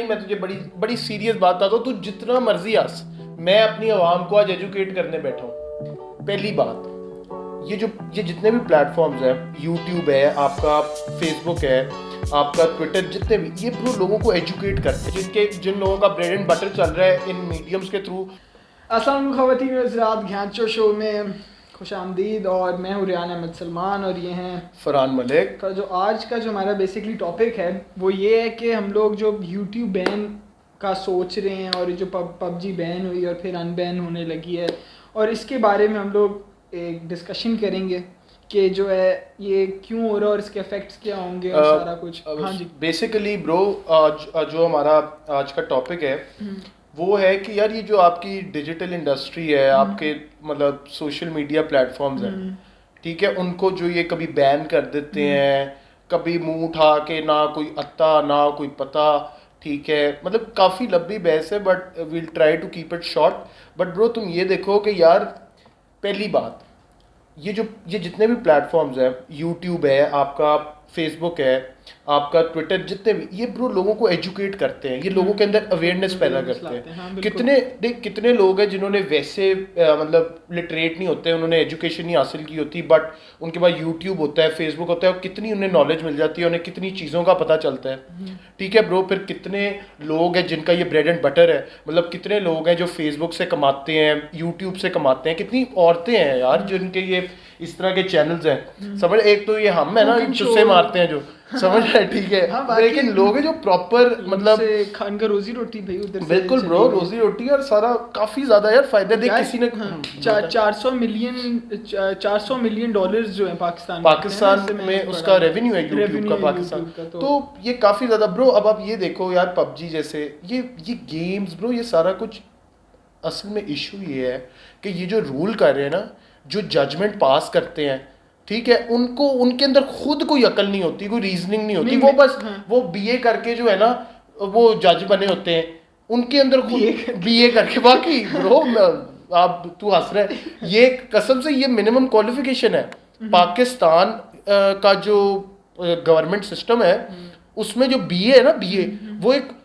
मैं तुझे बड़ी बड़ी सीरियस बात बताता हूँ, तू जितना मर्जी हंस, मैं अपनी आवाम को आज एजुकेट करने बैठा हूँ। पहली बात, ये जितने भी प्लेटफॉर्म्स हैं, यूट्यूब है आपका, फेसबुक है आपका, ट्विटर, जितने भी, ये पूरे लोगों को एजुकेट करते हैं, जिन लोगों का ब्रेड एंड बटर चल रहा है इन मीडियम्स के थ्रू। अस्सलाम ख़वातीन व हज़रात, घांचो शो में खुश आमदीद। और मैं हूँ रियान अहमद सलमान और ये हैं फरहान मलिक। का जो आज का जो हमारा बेसिकली टॉपिक है वो ये है कि हम लोग जो यूट्यूब बैन का सोच रहे हैं और जो पबजी बैन हुई और फिर अनबैन होने लगी है, और इसके बारे में हम लोग एक डिस्कशन करेंगे कि जो है ये क्यों हो रहा है और इसके इफेक्ट्स क्या होंगे और सारा कुछ। हाँ जी, बेसिकली ब्रो, आज जो हमारा आज का टॉपिक है वो है कि यार ये जो आपकी डिजिटल इंडस्ट्री है, आपके मतलब सोशल मीडिया प्लेटफॉर्म्स हैं, ठीक है, उनको जो ये कभी बैन कर देते हैं, कभी मुंह उठा के, ना कोई अत्ता ना कोई पता, ठीक है, मतलब काफ़ी लंबी बहस है, but will try to keep it short. But bro तुम ये देखो कि यार, पहली बात, ये जितने भी प्लेटफॉर्म्स हैं, यूट्यूब है आपका, फेसबुक है आपका, ट्विटर, जितने भी, ये ब्रो लोगों को एजुकेट करते हैं, ये लोगों के अंदर अवेयरनेस पैदा करते हैं। हाँ, कितने लोग हैं जिन्होंने वैसे मतलब लिटरेट नहीं होते, उन्होंने एजुकेशन नहीं हासिल की होती, बट उनके पास यूट्यूब होता है, फेसबुक होता है, और कितनी उन्हें नॉलेज मिल जाती है, उन्हें कितनी चीज़ों का पता चलता है, ठीक है ब्रो। फिर कितने लोग हैं जिनका ये ब्रेड एंड बटर है, मतलब कितने लोग हैं जो फेसबुक से कमाते हैं, यूट्यूब से कमाते हैं, कितनी औरतें हैं यार जिनके ये इस तरह के चैनल्स हैं, समझ। एक तो ये हम है ना, चुस्से मारते हैं जो, समझ रहे, ठीक है। हाँ, लेकिन लोग हैं जो प्रॉपर मतलब खान का रोजी रोटी भाई उधर से बिल्कुल ब्रो, रोजी रोटी और सारा काफी ज्यादा यार फायदे देख किसी ने। 400 मिलियन डॉलर्स जो है पाकिस्तान में उसका रेवेन्यू है यूट्यूब का, पाकिस्तान। तो ये काफी ज्यादा ब्रो। अब आप ये देखो यार, पबजी जैसे ये गेम्स ब्रो, ये सारा कुछ असल में इशू ये है कि ये जो रूल कर रहे हैं ना, जो जजमेंट पास करते हैं, ठीक है, उनको उनके अंदर खुद कोई अकल नहीं होती, कोई रीजनिंग नहीं होती, वो बस वो बीए करके जो है ना वो जज बने होते हैं, उनके अंदर बीए करके। बाकी ब्रो आप तू हंस रहे, ये कसम से ये मिनिमम क्वालिफिकेशन है। पाकिस्तान का जो गवर्नमेंट सिस्टम है उसमें जो बीए है ना, बीए वो एक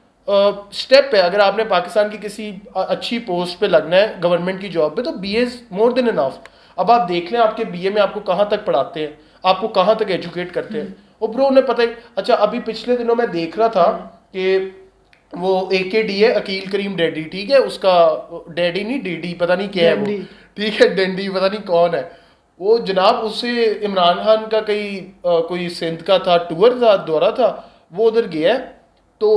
स्टेप है। अगर आपने पाकिस्तान की किसी अच्छी पोस्ट पे लगना है गवर्नमेंट की जॉब पे, तो BA is more than enough. अब आप देख लें आपके बीए में आपको कहाँ तक पढ़ाते हैं, आपको कहाँ तक एजुकेट करते हैं, और ब्रो उन्हें पता है। अच्छा, अभी पिछले दिनों मैं देख रहा था कि वो AKD है, अकील करीम डैडी, ठीक है, उसका डैडी नहीं डीडी पता नहीं क्या है वो, ठीक है, डंडी पता नहीं कौन है वो जनाब। उससे इमरान खान का कोई सिंध का था टूर था, दौरा था, वो उधर गया है, तो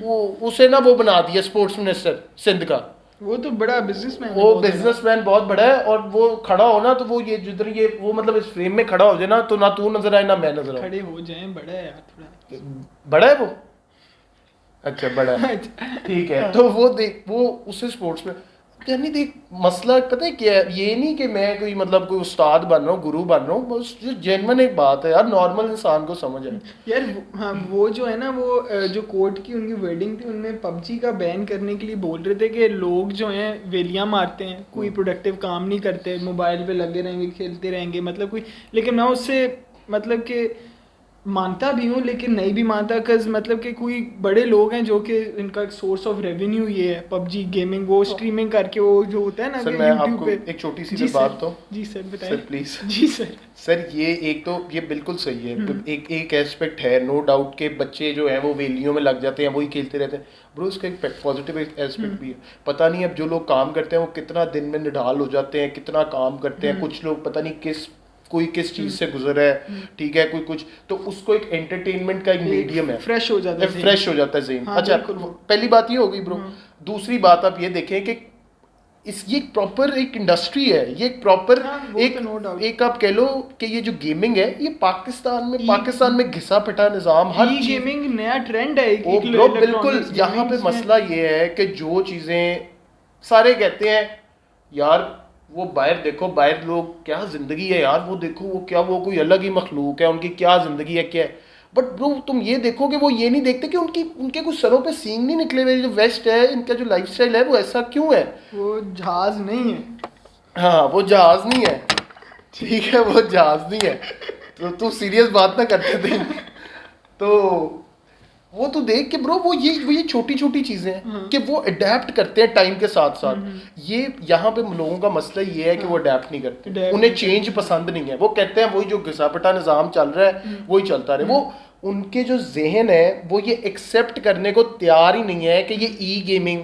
वो उसे ना वो बना दिया स्पोर्ट्स मिनिस्टर सिंध का। वो तो बड़ा बिजनेसमैन, वो बिजनेसमैन बहुत बड़ा है, और वो खड़ा हो ना तो वो ये जिधर ये वो मतलब इस फ्रेम में खड़ा हो जाए ना, तो ना तू नजर आए ना मैं नजर आऊं, खड़े हो जाएं। बड़ा है यार, थोड़ा बड़ा है वो, अच्छा बड़ा है, ठीक है। तो वो देख, वो उसे स्पोर्ट्स में, यानी देख मसला पता है क्या है, ये नहीं कि मैं कोई मतलब कोई उस्ताद बन रहा हूँ, गुरु बन रहा हूँ, बस जो जेन्युइन एक बात है यार, नॉर्मल इंसान को समझ है यार। हाँ, वो जो है ना, वो जो कोर्ट की उनकी वेडिंग थी, उनमें पबजी का बैन करने के लिए बोल रहे थे कि लोग जो हैं वेलियां मारते हैं, कोई प्रोडक्टिव काम नहीं करते, मोबाइल पे लगे रहेंगे, खेलते रहेंगे, मतलब कोई। लेकिन मैं उससे मतलब कि मानता भी हूँ लेकिन नहीं भी मानता, कज मतलब कि कोई बड़े लोग हैं जो कि इनका एक सोर्स ऑफ रेवेन्यू ये है पबजी गेमिंग, वो स्ट्रीमिंग करके, वो जो होता है ना सर, मैं आपको एक छोटी सी बात तो जी सर बताइए सर प्लीज। जी सर, ये एक तो ये बिल्कुल सही है, एक एस्पेक्ट है, नो डाउट के बच्चे जो हैं वो वेलियों में लग जाते हैं, वही खेलते रहते हैं ब्रो, उसका एक पॉजिटिव एस्पेक्ट भी है। पता नहीं अब जो लोग काम करते हैं वो कितना दिन में निढाल हो जाते हैं, कितना काम करते हैं, कुछ लोग पता नहीं कोई किस चीज से गुजर है, ठीक है, कोई कुछ, तो उसको एक एंटरटेनमेंट का एक मीडियम है, फ्रेश हो जाता है ज़हन। अच्छा, पहली बात ये हो गई ब्रो। दूसरी बात आप ये देखें कि ये प्रॉपर एक इंडस्ट्री है, ये एक प्रॉपर एक आप कह लो कि ये जो गेमिंग है ये पाकिस्तान में घिसा पिटा निजाम, हर गेमिंग नया ट्रेंड है ब्रो, बिल्कुल। यहाँ पे मसला ये है कि जो चीजें सारे कहते हैं यार वो बाहर देखो, बाहर लोग क्या जिंदगी है यार, वो देखो वो क्या, वो कोई अलग ही मखलूक है, उनकी क्या जिंदगी है, क्या है। बट ब्रो तुम ये देखो कि वो ये नहीं देखते कि उनके कुछ सरों पे सींग नहीं निकले हुए। जो वेस्ट है, इनका जो लाइफस्टाइल है वो ऐसा क्यों है, वो जहाज नहीं है। हाँ, वो जहाज नहीं है, ठीक है, वो जहाज नहीं है। तो तू सीरियस बात ना करते थे। तो वो तो देख के ब्रो वो ये छोटी छोटी चीजें हैं कि वो अडेप्ट करते हैं टाइम के साथ साथ। ये यहाँ पे लोगों का मसला ये है कि वो अडेप्ट नहीं करते, उन्हें चेंज पसंद नहीं है। वो कहते हैं वही जो घिसा-पिटा निज़ाम चल रहा है वही चलता रहे। वो उनके जो जहन है वो ये एक्सेप्ट करने को तैयार ही नहीं है कि ये ई गेमिंग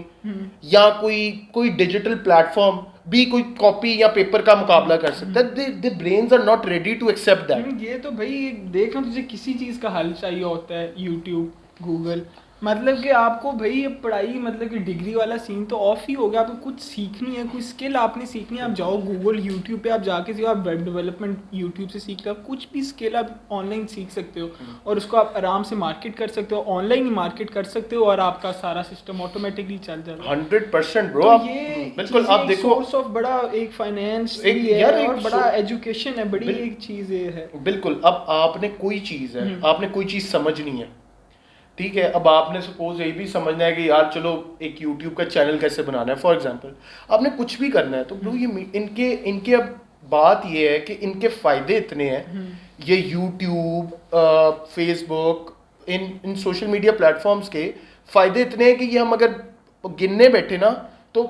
या कोई डिजिटल प्लेटफॉर्म भी कोई कॉपी या पेपर का मुकाबला कर सकता है। They brains are not ready to accept that. ये तो भाई देख ना, तुझे किसी चीज़ का हल चाहिए होता है, यूट्यूब, गूगल, मतलब कि आपको भाई ये पढ़ाई मतलब कि डिग्री वाला सीन तो ऑफ ही हो गया। आपको कुछ सीखनी है, कोई स्किल आपने सीखनी है, आप जाओ गूगल यूट्यूब पे आप जाके सीखो। आप वेब डेवलपमेंट यूट्यूब से सीखते हो, कुछ भी स्किल आप ऑनलाइन सीख सकते हो और उसको आप आराम से मार्केट कर सकते हो, ऑनलाइन ही मार्केट कर सकते हो और आपका सारा सिस्टम ऑटोमेटिकली चल जाता है। 100% ब्रो। तो ये बिल्कुल आप देखो सोर्स ऑफ बड़ा एक फाइनेंस यार और बड़ा एजुकेशन है, बड़ी एक चीज़ ये है। बिल्कुल। अब आपने कोई चीज़ है, आपने कोई चीज़ समझनी है, ठीक है। अब आपने सपोज यही भी समझना है कि यार चलो एक यूट्यूब का चैनल कैसे बनाना है फॉर एग्जांपल, आपने कुछ भी करना है तो ब्रो ये इनके अब बात ये है कि इनके फ़ायदे इतने हैं, ये यूट्यूब, फेसबुक, इन सोशल मीडिया प्लेटफॉर्म्स के फ़ायदे इतने हैं कि ये हम अगर गिनने बैठे ना तो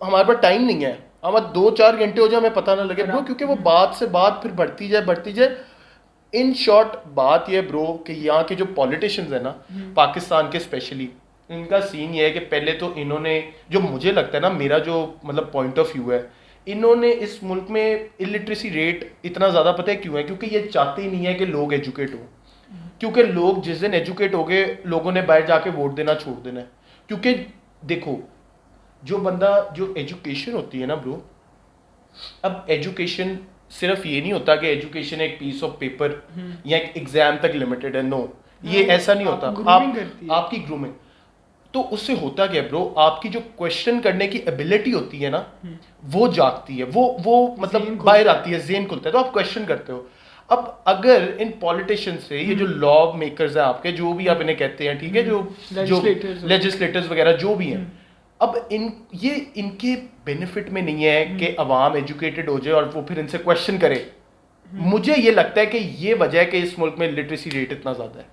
हमारे पास टाइम नहीं है, हमारे 2-4 घंटे हो जाए हमें पता ना लगे ब्रो, क्योंकि वो बात से बात फिर बढ़ती जाए। इन शॉर्ट बात ये ब्रो कि यहाँ के जो पॉलिटिशियंस है ना पाकिस्तान के स्पेशली, इनका सीन ये है कि पहले तो इन्होंने, जो मुझे लगता है ना, मेरा जो मतलब पॉइंट ऑफ व्यू है, इन्होंने इस मुल्क में इलिटरेसी रेट इतना ज़्यादा, पता है क्यों है? क्योंकि ये चाहते ही नहीं है कि लोग एजुकेट हो, क्योंकि लोग जिस दिन एजुकेट हो गए लोगों ने बाहर जाके वोट देना छोड़ देना है। क्योंकि देखो जो बंदा, जो एजुकेशन होती है ना ब्रो, अब एजुकेशन सिर्फ ये नहीं होता कि एजुकेशन एक पीस ऑफ पेपर या एक एग्जाम तक लिमिटेड है। नो, ये ऐसा नहीं होता। आपकी ग्रूमिंग तो उससे होता क्या ब्रो, आपकी जो क्वेश्चन करने की एबिलिटी होती है ना वो जागती है, वो मतलब बाहर आती है, ज़हन खुलता है, तो आप क्वेश्चन करते हो। अब अगर इन पॉलिटिशियन से, ये जो लॉ मेकर्स हैं आपके, जो भी आप इन्हें कहते हैं, ठीक है, जो लेजिस्लेटर्स वगैरह जो भी हैं, अब इनके बेनिफिट में नहीं है कि अवाम एजुकेटेड हो जाए और वो फिर इनसे क्वेश्चन करे। मुझे ये लगता है कि ये वजह है कि इस मुल्क में लिटरेसी रेट इतना ज़्यादा है।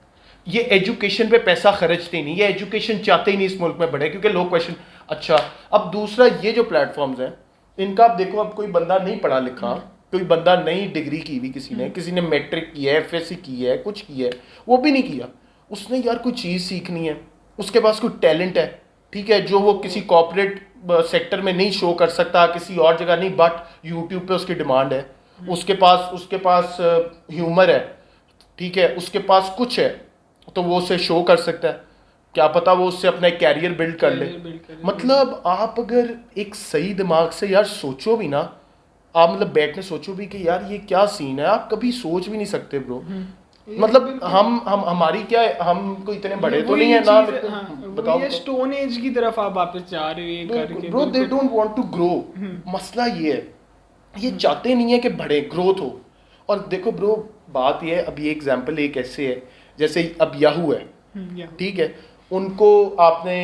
ये एजुकेशन पे पैसा खर्चते ही नहीं, ये एजुकेशन चाहते ही नहीं इस मुल्क में बढ़े, क्योंकि लोग क्वेश्चन। अच्छा, अब दूसरा, ये जो प्लेटफॉर्म्स हैं इनका आप देखो, अब कोई बंदा नहीं पढ़ा लिखा, कोई बंदा नहीं डिग्री की हुई, किसी ने मैट्रिक की है, FSC की है, कुछ की है, वो भी नहीं किया, उसने यार कोई चीज़ सीखनी है, उसके पास कोई टैलेंट है, ठीक है, जो वो किसी कॉर्पोरेट सेक्टर में नहीं शो कर सकता, किसी और जगह नहीं, बट यूट्यूब पे उसकी डिमांड है, उसके पास ह्यूमर है, ठीक है, उसके पास कुछ है, तो वो उसे शो कर सकता है। क्या पता वो उससे अपना एक कैरियर बिल्ड कर ले। मतलब आप अगर एक सही दिमाग से यार सोचो भी ना, आप मतलब बैठने सोचो भी कि यार ये क्या सीन है, आप कभी सोच भी नहीं सकते ब्रो। मतलब हम हमारी क्या है, हम कोई इतने बड़े तो नहीं है ना, बताओ। ये स्टोन एज की तरफ आप वापस जा रहे हो ये करके bro. They don't want to grow. मसला ये है, ये चाहते नहीं है कि बड़े ग्रोथ हो। और देखो ब्रो, बात ये है, अब ये एग्जांपल एक ऐसे है, जैसे अब याहू है, ठीक है, उनको आपने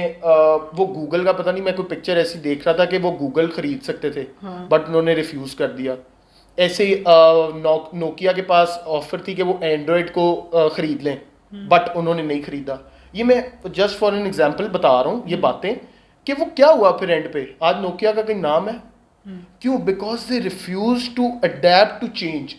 वो गूगल का, पता नहीं, मैं कोई पिक्चर ऐसी देख रहा था कि वो गूगल खरीद सकते थे, बट उन्होंने रिफ्यूज़ कर दिया। ऐसे ही नोकिया के पास ऑफर थी कि वो एंड्रॉयड को ख़रीद लें, बट उन्होंने नहीं ख़रीदा। ये मैं जस्ट फॉर एन एग्जांपल बता रहा हूँ ये बातें, कि वो क्या हुआ फिर एंड पे, आज नोकिया का कोई नाम है? क्यों? Because they refuse to adapt to change.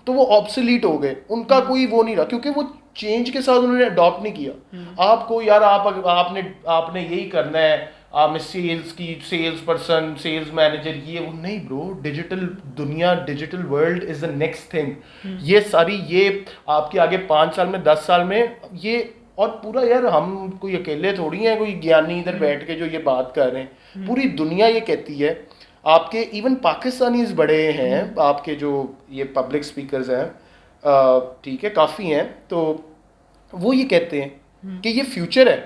तो वो ऑब्सोलीट हो गए, उनका कोई वो नहीं रहा, क्योंकि वो चेंज के साथ उन्होंने अडॉप्ट नहीं किया। आपको यार आपने यही करना है, सेल्स की, सेल्स पर्सन, सेल्स मैनेजर, ये वो नहीं ब्रो। डिजिटल दुनिया, digital world is the next thing. ये सारी, ये आपके आगे 5 साल में, 10 साल में ये, और पूरा यार हम कोई अकेले थोड़ी हैं, कोई ज्ञानी इधर बैठ के जो ये बात कर रहे हैं, पूरी दुनिया ये कहती है। आपके इवन पाकिस्तानीज बड़े हैं, आपके जो ये पब्लिक स्पीकर्स हैं, ठीक है, काफ़ी हैं, तो वो ये कहते हैं कि ये फ्यूचर है,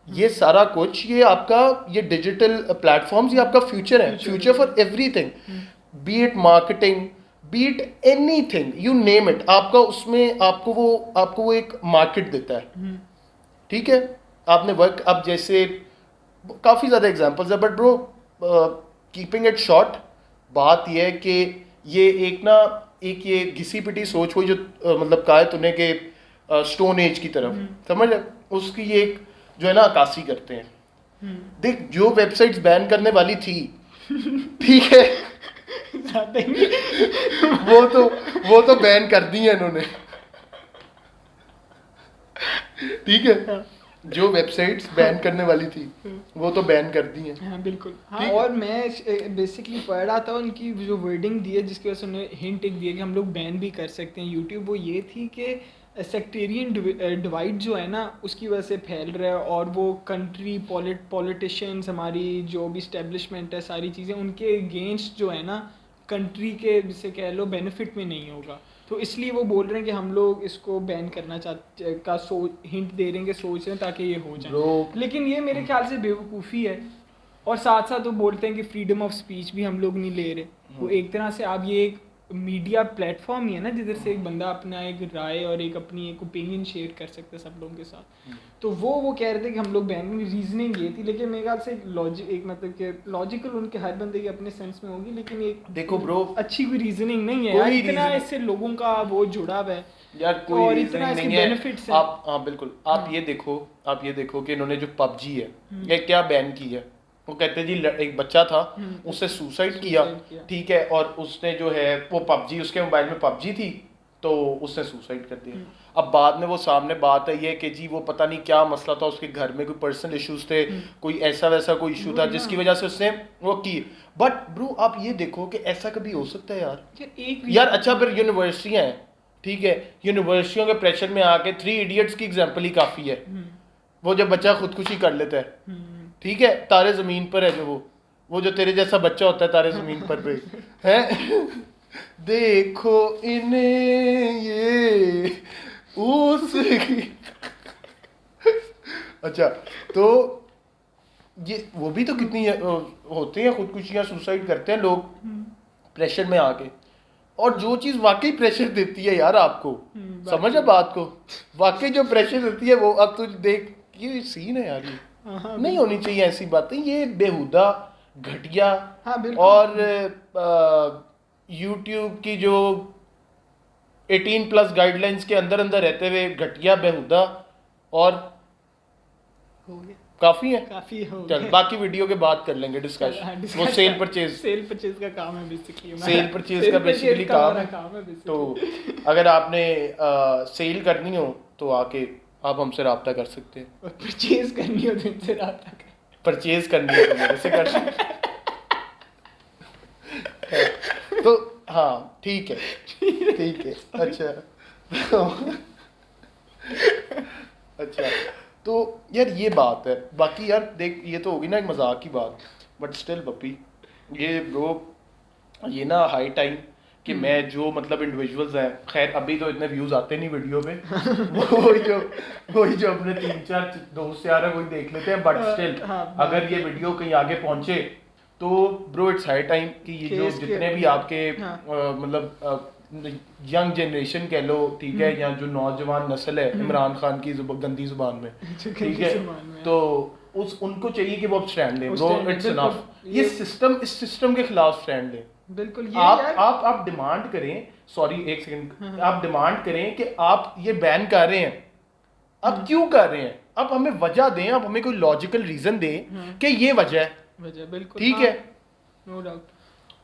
ये सारा कुछ, ये आपका, ये डिजिटल प्लेटफॉर्म्स, ये आपका फ्यूचर है, future for everything, B it marketing, B it anything, you name it. आपका उसमें आपको वो एक मार्केट देता है, ठीक है। आपने वर्क, अब जैसे काफ़ी ज़्यादा एग्जांपल्स है, but bro keeping it short, बात यह है कि ये एक ये घिसी पिटी सोच हुई जो मतलब कहा है तूने कि स्टोन एज की तरफ, समझ उसकी एक जो है ना अक्कासी करते हैं। देख जो वेबसाइट्स बैन करने वाली थी ठीक है वो तो बैन कर दी है इन्होंने, ठीक है, जो वेबसाइट्स बैन करने वाली थी वो तो बैन कर दी हैं। हाँ बिल्कुल। हाँ, और मैं बेसिकली पढ़ रहा था उनकी जो वर्डिंग दी है जिसकी वजह से उन्होंने हिंट एक दिया कि हम लोग बैन भी कर सकते हैं यूट्यूब, वो ये थी कि सेक्टेरियन डिवाइड जो है ना उसकी वजह से फैल रहा है, और वो कंट्री पॉलिटिशियंस हमारी जो भी इस्टेब्लिशमेंट है सारी चीज़ें उनके अगेंस्ट जो है ना कंट्री के जिसे कह लो बेनिफिट में नहीं होगा, तो इसलिए वो बोल रहे हैं कि हम लोग इसको बैन करना चाहते का हिंट दे रहे हैं कि सोच रहे हैं ताकि ये हो जाए। लेकिन ये मेरे ख्याल से बेवकूफ़ी है, और साथ साथ वो बोलते हैं कि फ्रीडम ऑफ स्पीच भी हम लोग नहीं ले रहे। वो एक तरह से आप ये एक मीडिया प्लेटफॉर्म ही है ना जिधर से एक बंदा अपना एक राय और एक अपनी एक ओपिनियन शेयर कर सकता है सब लोगों के साथ, तो वो कह रहे थे कि हम लोग बैन में रीजनिंग ये थी, लेकिन मेरे ख्याल से एक मतलब कि लॉजिकल उनके हर बंदे के अपने सेंस में होगी, लेकिन एक देखो ब्रो अच्छी कोई रीजनिंग नहीं है यार, इतना इससे लोगों का वो जुड़ा हुआ है यार, कोई और रीजनिंग इतना नहीं इसके है। बेनिफिट्स हैं। आप हाँ बिल्कुल, आप ये देखो कि इन्होंने जो पबजी है ये क्या बैन की है। वो कहते हैं जी एक बच्चा था उसने सुसाइड किया, ठीक है, और उसने जो है वो पबजी, उसके मोबाइल में पबजी थी तो उसने सुसाइड कर दिया। अब बाद में वो सामने बात आई है कि जी वो पता नहीं क्या मसला था, उसके घर में कोई पर्सनल इश्यूज थे, कोई ऐसा वैसा कोई इशू था जिसकी वजह से उसने वो की। बट ब्रो आप ये देखो कि ऐसा कभी हो सकता है यार अच्छा फिर यूनिवर्सिटियाँ हैं, ठीक है, यूनिवर्सिटियों के प्रेशर में आके 3 इडियट्स की एग्जांपल ही काफ़ी है। वो जब बच्चा खुदकुशी कर लेता है, ठीक है, तारे ज़मीन पर है जो वो जो तेरे जैसा बच्चा होता है तारे ज़मीन पर पे है देखो इन्हें ये उस अच्छा तो ये वो भी तो कितनी होते हैं खुदकुशियाँ, सुसाइड करते हैं लोग प्रेशर में आके, और जो चीज़ वाकई प्रेशर देती है यार आपको, समझ है बात को, वाकई जो प्रेशर देती है वो अब तुझ देख ये सीन है यार, ये नहीं होनी चाहिए ऐसी बातें, ये बेहुदा घटिया। हाँ, और यूट्यूब की जो 18+ गाइडलाइंस के अंदर अंदर रहते हुए घटिया बेहुदा और हो गया काफी है, काफी हो चल गया। बाकी वीडियो के बाद कर लेंगे डिस्कशन। वो सेल परचेज का काम है बेसिकली, सेल परचेज का बेसिकली काम है। तो अगर आपने सेल करनी हो तो आके आप हमसे रब्ता कर सकते हैं, और परचेज करनी हो तो इनसे रब्ता कर, परचेज करनी हो तो मेरे से कर सकते तो हाँ ठीक है अच्छा तो यार ये बात है। बाकी यार देख ये तो होगी ना एक मजाक की बात, बट स्टिल पप्पी ये ब्रो ये ना हाई टाइम कि मैं जो मतलब इंडिविजुअल्स हैं, खैर अभी तो इतने व्यूज आते नहीं वीडियो पे वही जो अपने 3-4 दोस्त यार है वही देख लेते हैं, बट स्टिल अगर ये वीडियो कहीं आगे पहुंचे तो ब्रो इट्स हाई टाइम कि ये जो जितने भी आपके मतलब यंग जनरेशन कह लो, ठीक है, या जो नौजवान नस्ल है इमरान खान की गंदी जुबान में, ठीक है, तो उनको चाहिए कि वो अब स्टैंड लें ब्रो, इट्स इनफ, ये सिस्टम, इस सिस्टम के खिलाफ स्टैंड लें। बिल्कुल ये आप डिमांड करें, सॉरी एक सेकंड, आप डिमांड करें कि आप ये बैन कर रहे हैं, अब क्यों कर रहे हैं, आप हमें वजह दें, आप हमें कोई लॉजिकल रीजन दें कि ये वजह है, बिल्कुल ठीक है, नो डाउट।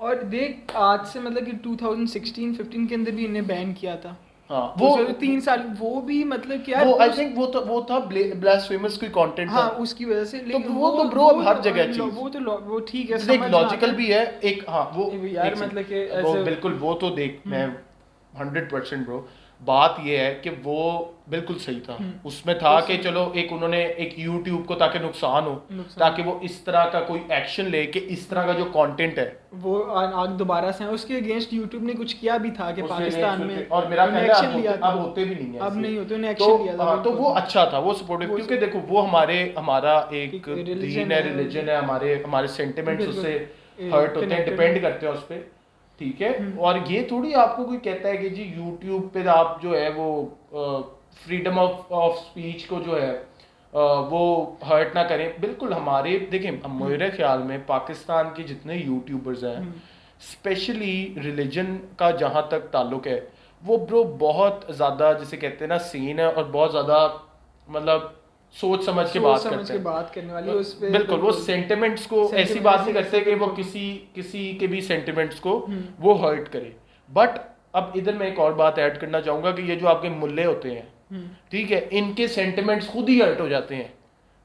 और देख आज से मतलब कि 2016-15 के अंदर भी इन्हें बैन किया था। हाँ वो 3 साल वो भी मतलब क्या वो आई थिंक वो था ब्लास्फेमस कोई कंटेंट था, हाँ उसकी वजह से, लेकिन वो तो ब्रो अब हर जगह चीज वो ठीक है, एक लॉजिकल भी है एक, हाँ वो यार मतलब कि वो बिल्कुल वो तो देख मैं 100% ब्रो बात ये है कि वो बिल्कुल सही था, उसमें था कि चलो एक उन्होंने एक YouTube को ताकि नुकसान हो, ताकि वो इस तरह का कोई एक्शन ले कि इस तरह का जो कंटेंट है वो आग दोबारा से उसके अगेंस्ट YouTube ने कुछ किया भी था कि पाकिस्तान में, और मेरा ख्याल है अब होते भी नहीं है, अब नहीं होते, उन्हें एक्शन लिया था, तो वो अच्छा था, वो सपोर्टिव, क्योंकि देखो वो हमारा एक दीन है, रिलीजन है, हमारे सेंटिमेंट्स उससे हर्ट होते हैं, डिपेंड करते हैं उस पर, ठीक है, और ये थोड़ी आपको कोई कहता है कि जी YouTube पे आप जो है वो फ्रीडम ऑफ स्पीच को जो है वो हर्ट ना करें। बिल्कुल हमारे देखें मेरे ख्याल में पाकिस्तान के जितने यूट्यूबर्स हैं स्पेशली रिलीजन का जहाँ तक ताल्लुक है वो ब्रो बहुत ज़्यादा जिसे कहते हैं ना सीन है, और बहुत ज़्यादा मतलब सोच समझ के सोच समझ के बात करने वाली उस पे बिल्कुल वो सेंटिमेंट्स को ऐसी बात नहीं करते कि वो किसी के भी सेंटिमेंट्स को वो हर्ट करे। बट अब इधर मैं एक और बात ऐड करना चाहूंगा कि ये जो आपके मुल्ले होते हैं, ठीक है, इनके सेंटिमेंट्स खुद ही हर्ट हो जाते हैं,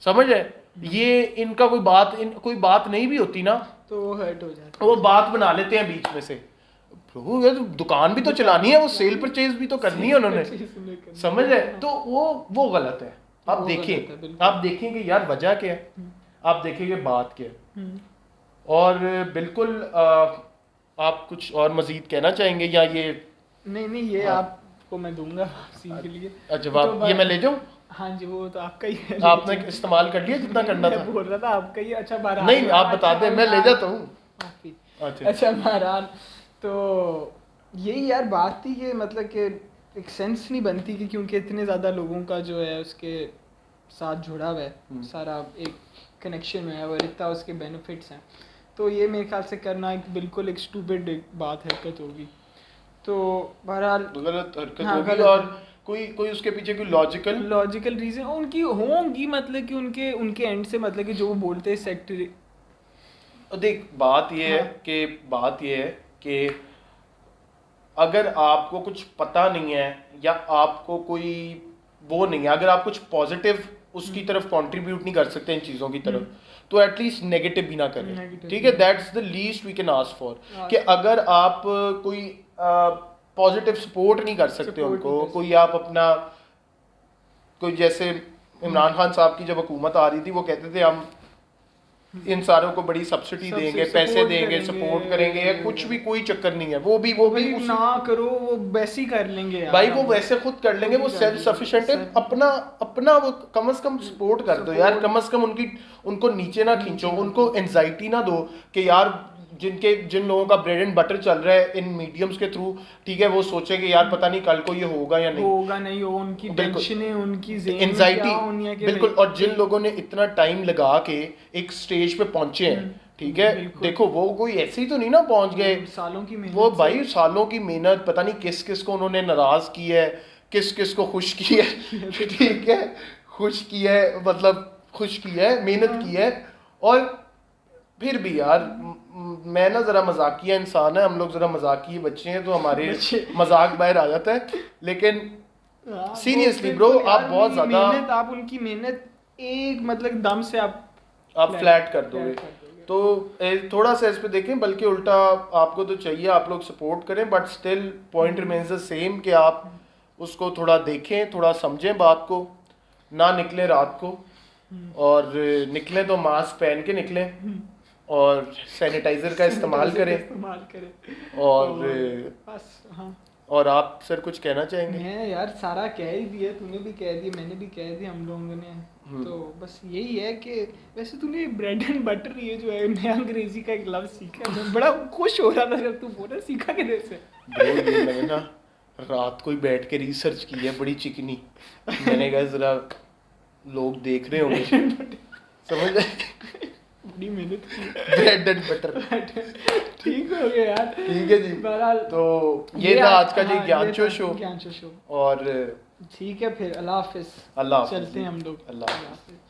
समझ है, ये इनका कोई बात नहीं भी होती ना तो वो हर्ट हो जाता है, वो बात बना लेते हैं बीच में से। प्रभु ये तो दुकान भी तो चलानी है, वो सेल परचेज भी तो करनी है उन्होंने, समझ है, तो वो गलत है। आप देखिए, आप देखेंगे यार वजह क्या है, आप देखेंगे बात क्या है, और बिल्कुल आप कुछ और मजीद कहना चाहेंगे या ये नहीं ये आपको मैं दूंगा वापसी के लिए। जवाब तो ये मैं ले जाऊं? हाँ जी, वो तो आपका ही है, आपने इस्तेमाल कर लिया जितना करना था। बोल रहा था आपका ही। अच्छा बहरहाल, नहीं आप बता दें, मैं ले जाता हूँ। अच्छा बहरहाल, तो यही यार बात थी कि मतलब कि एक सेंस नहीं बनती कि क्योंकि इतने ज़्यादा लोगों का जो है उसके साथ जुड़ा हुआ है, सारा एक कनेक्शन है और इतना उसके बेनिफिट्स हैं, तो ये मेरे ख्याल से करना एक बिल्कुल एक स्टूपिड बात हरकत होगी। तो बहरहाल गलत हरकत होगी, और कोई उसके पीछे कोई लॉजिकल रीज़न उनकी होंगी, मतलब कि उनके एंड से, मतलब कि जो वो बोलते हैं सेक्टर। देख बात ये है कि अगर आपको कुछ पता नहीं है या आपको कोई वो नहीं है, अगर आप कुछ पॉजिटिव उसकी तरफ कंट्रीब्यूट नहीं कर सकते इन चीज़ों की तरफ, तो एटलीस्ट नेगेटिव भी ना करें, ठीक है। That's the least we can ask for, कि अगर आप कोई पॉजिटिव सपोर्ट नहीं कर सकते उनको, कोई आप अपना कोई जैसे इमरान खान साहब की जब हुकूमत आ रही थी वो कहते थे हम इन सारों को बड़ी सब्सिडी देंगे, पैसे देंगे, सपोर्ट करेंगे, या कुछ भी, कोई चक्कर नहीं है, वो भी ना करो, वो वैसे ही कर लेंगे भाई, वो वैसे खुद कर लेंगे, वो सेल्फ सफिशिएंट है, अपना वो कम से कम सपोर्ट कर दो यार, कम से कम उनको नीचे ना खींचो, उनको एंजाइटी ना दो कि यार जिन लोगों का ब्रेड एंड बटर चल रहा है इन मीडियम्स के थ्रू, ठीक है, वो सोचेंगे यार पता नहीं कल को ये होगा या नहीं होगा, उनकी टेंशनें, उनकी एंजाइटी, बिल्कुल। और जिन लोगों ने इतना टाइम लगा के एक स्टेज पे पहुंचे हैं, ठीक है, देखो वो कोई ऐसे ही तो नहीं ना पहुंच गए, सालों की मेहनत, वो भाई सालों की मेहनत, पता नहीं किस किस को उन्होंने नाराज किया है, किस किस को खुश किया है, ठीक है, खुश किया है, मतलब खुश किया है, मेहनत की है। और फिर भी यार मैं ना ज़रा मजाकिया इंसान है, हम लोग ज़रा मजाकिये बच्चे हैं, तो हमारे मजाक बाहर आ जाता है, लेकिन सीरियसली ब्रो आप बहुत ज़्यादा, आप उनकी मेहनत एक मतलब दम से आप फ्लैट कर दोगे, तो थोड़ा सा इस पे देखें, बल्कि उल्टा आपको तो चाहिए आप लोग सपोर्ट करें, but still point remains the same कि आप उसको थोड़ा देखें, थोड़ा समझें बात को, ना निकले रात को, और निकले तो मास्क पहन के निकलें और सैनिटाइजर का इस्तेमाल करें और बस। हाँ, और आप सर कुछ कहना चाहेंगे? मैं यार सारा कह ही दिया, तूने भी कह दिया, मैंने भी कह दिया, हम लोगों ने, तो बस यही है कि वैसे तूने ब्रेड एंड बटर ये जो है नया अंग्रेजी का एक लफ्ज़ सीखा, मैं बड़ा खुश हो रहा था जब तू बोला सीखा किधर से। मैंने ना रात को ही बैठ के रिसर्च की है बड़ी चिकनी, मैंने कहा जरा लोग देख रहे होंगे, समझ रहे, बड़ी मेहनत की, ब्रेड एंड बटर। ठीक हो गया यार, ठीक है जी, तो ये था आज का जी ज्ञानचो शो, और ठीक है फिर अल्लाह हाफिज़, अल्लाह चलते हैं हम लोग, अल्लाह हाफिज़।